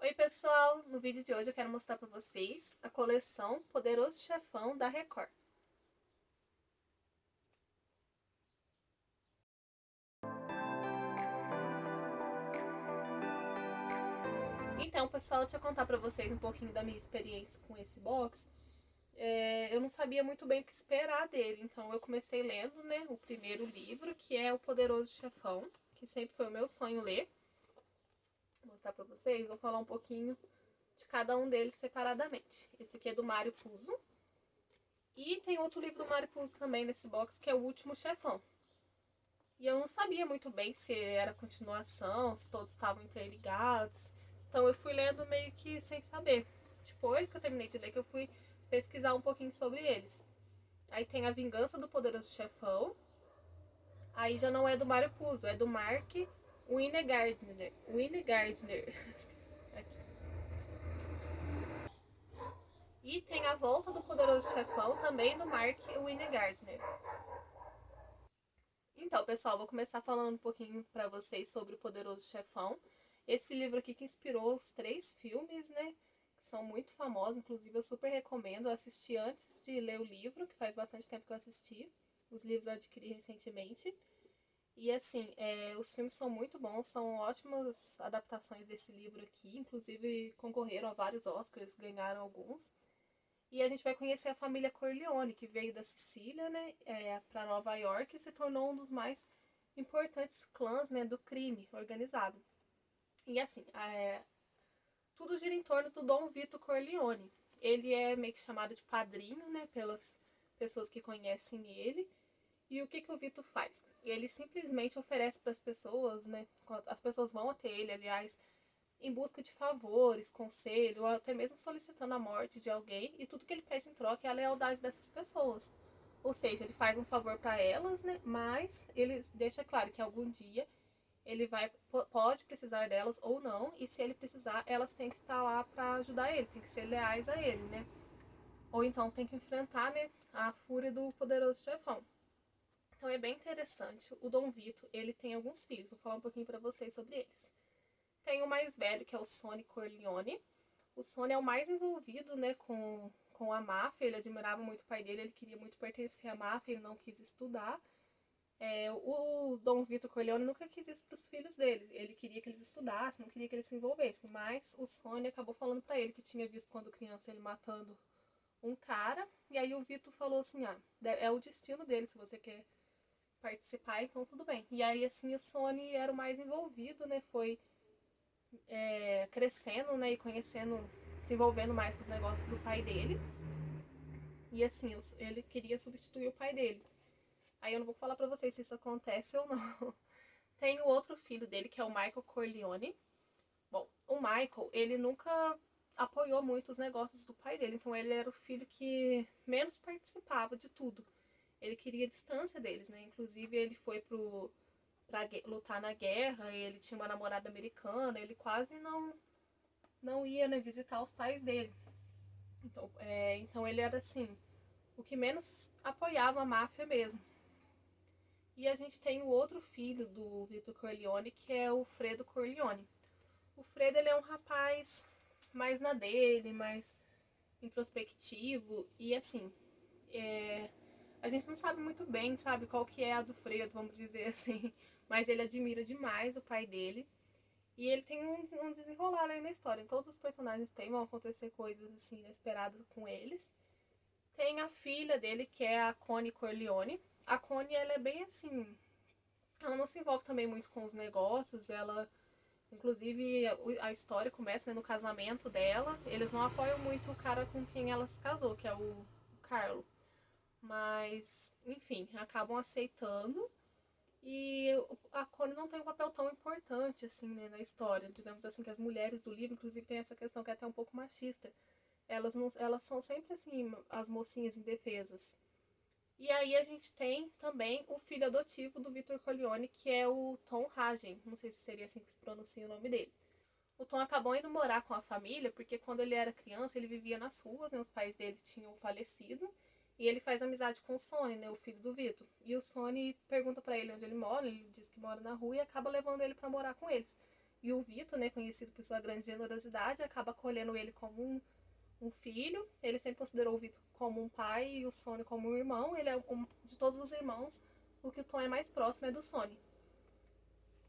Oi pessoal, no vídeo de hoje eu quero mostrar para vocês a coleção Poderoso Chefão da Record. Então pessoal, deixa eu contar para vocês um pouquinho da minha experiência com esse box. Eu não sabia muito bem o que esperar dele, então eu comecei lendo, né, o primeiro livro, que é o Poderoso Chefão, que sempre foi o meu sonho ler. Vou mostrar para vocês, vou falar um pouquinho de cada um deles separadamente. Esse aqui é do Mário Puzo. E tem outro livro do Mário Puzo também nesse box, que é O Último Chefão. E eu não sabia muito bem se era continuação, se todos estavam interligados. Então eu fui lendo meio que sem saber. Depois que eu terminei de ler, que eu fui pesquisar um pouquinho sobre eles. Aí tem A Vingança do Poderoso Chefão. Aí já não é do Mário Puzo, é do Mark Winegardner. Winegardner. Aqui. E tem A Volta do Poderoso Chefão, também do Mark Winegardner. Então, pessoal, vou começar falando um pouquinho para vocês sobre o Poderoso Chefão. Esse livro aqui que inspirou os 3 filmes, né? Que são muito famosos, inclusive eu super recomendo. Eu assisti antes de ler o livro, que faz bastante tempo que eu assisti. Os livros eu adquiri recentemente. E assim, os filmes são muito bons, são ótimas adaptações desse livro aqui. Inclusive concorreram a vários Oscars, ganharam alguns. E a gente vai conhecer a família Corleone, que veio da Sicília, né, para Nova York e se tornou um dos mais importantes clãs, né, do crime organizado. E assim, tudo gira em torno do Dom Vito Corleone. Ele é meio que chamado de padrinho, né, pelas pessoas que conhecem ele. E o que, que o Vito faz? Ele simplesmente oferece para as pessoas, né, as pessoas vão até ele, aliás, em busca de favores, conselho, ou até mesmo solicitando a morte de alguém, e tudo que ele pede em troca é a lealdade dessas pessoas. Ou seja, ele faz um favor para elas, né? Mas ele deixa claro que algum dia ele pode precisar delas ou não, e se ele precisar, elas têm que estar lá para ajudar ele, tem que ser leais a ele, né? Ou então tem que enfrentar, né, a fúria do poderoso chefão. Então é bem interessante. O Dom Vito, ele tem alguns filhos, vou falar um pouquinho para vocês sobre eles. Tem o mais velho, que é o Sonny Corleone. O Sonny é o mais envolvido, né, com a máfia. Ele admirava muito o pai dele, ele queria muito pertencer à máfia, ele não quis estudar. O Dom Vito Corleone nunca quis isso para os filhos dele. Ele queria que eles estudassem, não queria que eles se envolvessem. Mas o Sonny acabou falando para ele que tinha visto quando criança ele matando um cara. E aí o Vito falou assim, é o destino dele, se você quer participar, então tudo bem. E aí assim o Sonny era o mais envolvido, né, foi crescendo, né, e conhecendo, se envolvendo mais com os negócios do pai dele. E assim, ele queria substituir o pai dele. Aí eu não vou falar pra vocês se isso acontece ou não. Tem o outro filho dele, que é o Michael Corleone. Bom, o Michael, ele nunca apoiou muito os negócios do pai dele, então ele era o filho que menos participava de tudo. Ele queria distância deles, né? Inclusive ele foi pra lutar na guerra, ele tinha uma namorada americana, ele quase não ia, né, visitar os pais dele. Então ele era assim, o que menos apoiava a máfia mesmo. E a gente tem o outro filho do Vitor Corleone, que é o Fredo Corleone. O Fredo, ele é um rapaz mais na dele, mais introspectivo e assim, a gente não sabe muito bem, sabe, qual que é a do Fredo, vamos dizer assim, mas ele admira demais o pai dele. E ele tem um desenrolar aí na história. Todos os personagens têm, vão acontecer coisas assim inesperadas com eles. Tem a filha dele, que é a Connie Corleone. A Connie, ela é bem assim. Ela não se envolve também muito com os negócios. Ela, inclusive, a história começa, né, no casamento dela. Eles não apoiam muito o cara com quem ela se casou, que é o Carlo. Mas, enfim, acabam aceitando. E a Connie não tem um papel tão importante, assim, né, na história. Digamos assim, que as mulheres do livro, inclusive, tem essa questão que é até um pouco machista. Elas são sempre, assim, as mocinhas indefesas. E aí a gente tem também o filho adotivo do Victor Corleone, que é o Tom Hagen. Não sei se seria assim que se pronuncia o nome dele. O Tom acabou indo morar com a família, porque quando ele era criança, ele vivia nas ruas, né? Os pais dele tinham falecido. E ele faz amizade com o Sonny, né, o filho do Vitor. E o Sonny pergunta pra ele onde ele mora, ele diz que mora na rua e acaba levando ele pra morar com eles. E o Vito, né, conhecido por sua grande generosidade, acaba acolhendo ele como um filho. Ele sempre considerou o Vito como um pai e o Sonny como um irmão. Ele é de todos os irmãos, o que o Tom é mais próximo é do Sonny.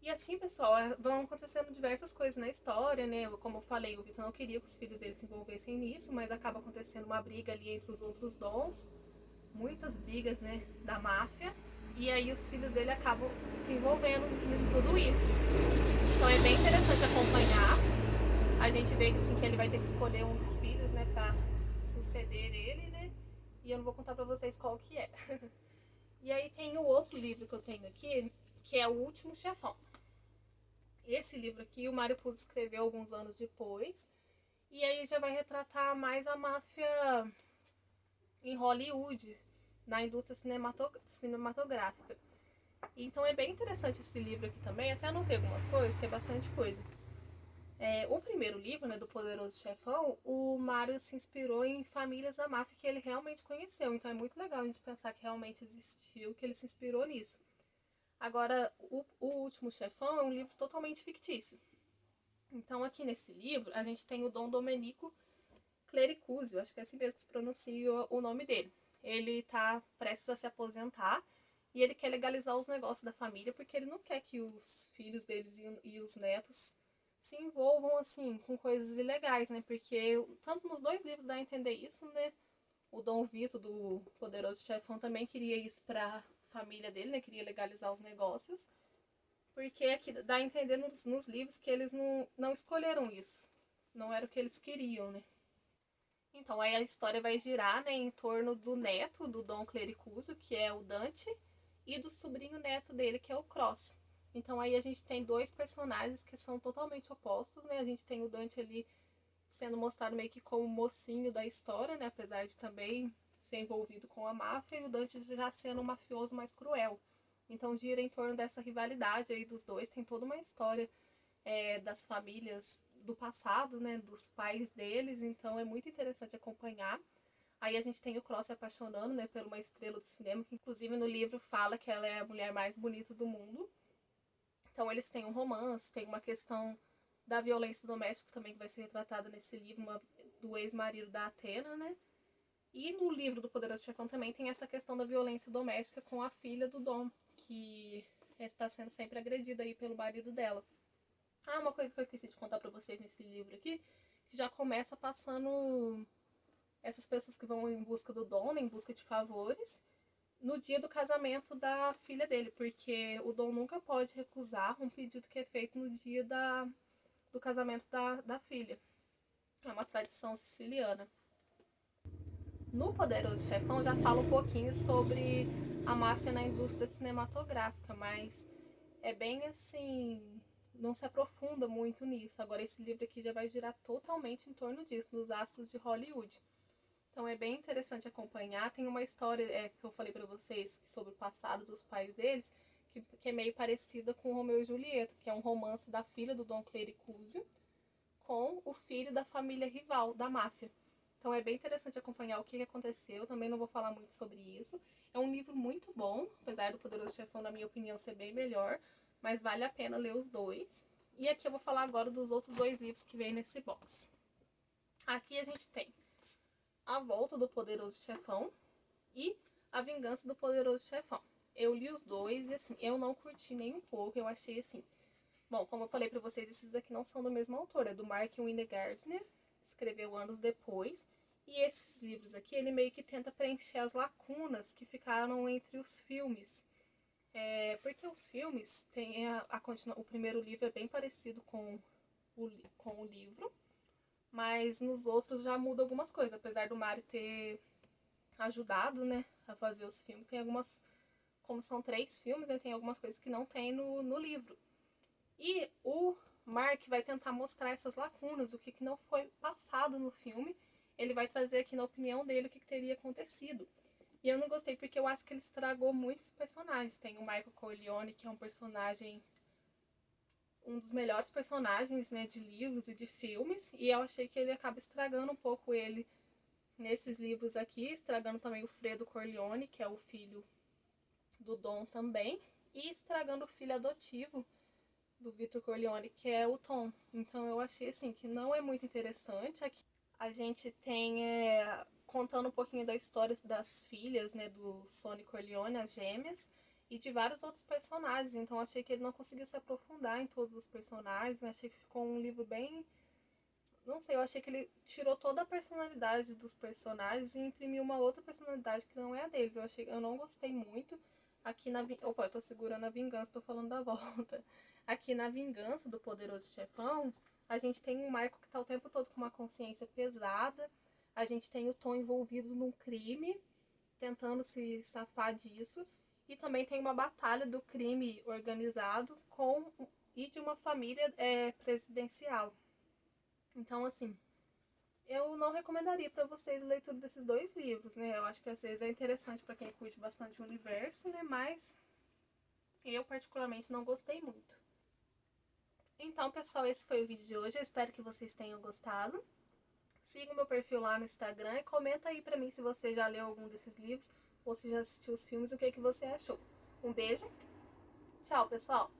E assim, pessoal, vão acontecendo diversas coisas na história, né? Como eu falei, o Vitor não queria que os filhos dele se envolvessem nisso, mas acaba acontecendo uma briga ali entre os outros dons. Muitas brigas, né, da máfia. E aí os filhos dele acabam se envolvendo em tudo isso. Então é bem interessante acompanhar. A gente vê que, sim, que ele vai ter que escolher um dos filhos, né, pra suceder ele, né? E eu não vou contar pra vocês qual que é. E aí tem o outro livro que eu tenho aqui, que é O Último Chefão. Esse livro aqui o Mario Puzo escreveu alguns anos depois. E aí já vai retratar mais a máfia em Hollywood, na indústria cinematográfica. Então é bem interessante esse livro aqui também. Até anotei algumas coisas, que é bastante coisa. O primeiro livro, né, do Poderoso Chefão, o Mario se inspirou em famílias da máfia que ele realmente conheceu. Então é muito legal a gente pensar que realmente existiu, que ele se inspirou nisso. Agora, o Último Chefão é um livro totalmente fictício. Então, aqui nesse livro, a gente tem o Dom Domenico Clericuzio, acho que é assim mesmo que se pronuncia o nome dele. Ele tá prestes a se aposentar e ele quer legalizar os negócios da família porque ele não quer que os filhos deles e os netos se envolvam, assim, com coisas ilegais, né? Porque tanto nos dois livros dá a entender isso, né? O Dom Vito, do Poderoso Chefão, também queria isso pra família dele, né? Queria legalizar os negócios. Porque aqui dá a entender nos livros que eles não escolheram isso. Não era o que eles queriam, né? Então aí a história vai girar, né, em torno do neto do Dom Clericuzio, que é o Dante, e do sobrinho neto dele, que é o Cross. Então aí a gente tem dois personagens que são totalmente opostos, né? A gente tem o Dante ali sendo mostrado meio que como mocinho da história, né? Apesar de também ser envolvido com a máfia, e o Dante já sendo um mafioso mais cruel. Então gira em torno dessa rivalidade aí dos dois. Tem toda uma história das famílias do passado, né, dos pais deles, então é muito interessante acompanhar. Aí a gente tem o Cross se apaixonando, né, por uma estrela do cinema, que inclusive no livro fala que ela é a mulher mais bonita do mundo. Então eles têm um romance, tem uma questão da violência doméstica também que vai ser retratada nesse livro, do ex-marido da Athena, né? E no livro do Poderoso Chefão também tem essa questão da violência doméstica com a filha do Dom, que está sendo sempre agredida aí pelo marido dela. Ah, uma coisa que eu esqueci de contar pra vocês nesse livro aqui, que já começa passando essas pessoas que vão em busca do Dom, em busca de favores, no dia do casamento da filha dele, porque o Dom nunca pode recusar um pedido que é feito no dia do casamento da filha. É uma tradição siciliana. No Poderoso Chefão já fala um pouquinho sobre a máfia na indústria cinematográfica, mas é bem assim, não se aprofunda muito nisso. Agora esse livro aqui já vai girar totalmente em torno disso, dos astros de Hollywood. Então é bem interessante acompanhar. Tem uma história que eu falei pra vocês sobre o passado dos pais deles, que é meio parecida com Romeu e Julieta, que é um romance da filha do Dom Clericuzio com o filho da família rival, da máfia. Então é bem interessante acompanhar o que aconteceu. Também não vou falar muito sobre isso. É um livro muito bom, apesar do Poderoso Chefão, na minha opinião, ser bem melhor, mas vale a pena ler os dois. E aqui eu vou falar agora dos outros dois livros que vem nesse box. Aqui a gente tem A Volta do Poderoso Chefão e A Vingança do Poderoso Chefão. Eu li os dois e assim, eu não curti nem um pouco, eu achei assim. Bom, como eu falei pra vocês, esses aqui não são do mesmo autor, é do Mark Winegardner, escreveu anos depois. E esses livros aqui, ele meio que tenta preencher as lacunas que ficaram entre os filmes. Porque os filmes têm o primeiro livro é bem parecido com o livro, mas nos outros já muda algumas coisas. Apesar do Mario ter ajudado, né, a fazer os filmes, tem algumas, como são 3 filmes, né, tem algumas coisas que não tem no livro. E o Mark vai tentar mostrar essas lacunas, o que não foi passado no filme. Ele vai trazer aqui na opinião dele o que teria acontecido. E eu não gostei porque eu acho que ele estragou muitos personagens. Tem o Michael Corleone, que é um personagem, um dos melhores personagens, né, de livros e de filmes. E eu achei que ele acaba estragando um pouco ele nesses livros aqui, estragando também o Fredo Corleone, que é o filho do Dom também, e estragando o filho adotivo do Vitor Corleone, que é o Tom. Então eu achei assim que não é muito interessante. Aqui a gente tem contando um pouquinho da história das filhas, né, do Sonny Corleone, as gêmeas, e de vários outros personagens. Então achei que ele não conseguiu se aprofundar em todos os personagens, né? Achei que ficou um livro bem, não sei, eu achei que ele tirou toda a personalidade dos personagens e imprimiu uma outra personalidade que não é a deles. Eu não gostei muito. Aqui na. Opa, eu tô segurando a vingança, tô falando da volta. Aqui na Vingança do Poderoso Chefão, a gente tem um Michael que tá o tempo todo com uma consciência pesada. A gente tem o Tom envolvido num crime, tentando se safar disso. E também tem uma batalha do crime organizado com e de uma família presidencial. Então, assim, eu não recomendaria para vocês a leitura desses dois livros, né? Eu acho que às vezes é interessante para quem curte bastante o universo, né? Mas eu particularmente não gostei muito. Então, pessoal, esse foi o vídeo de hoje. Eu espero que vocês tenham gostado. Siga o meu perfil lá no Instagram e comenta aí pra mim se você já leu algum desses livros ou se já assistiu os filmes, o que você achou. Um beijo. Tchau, pessoal.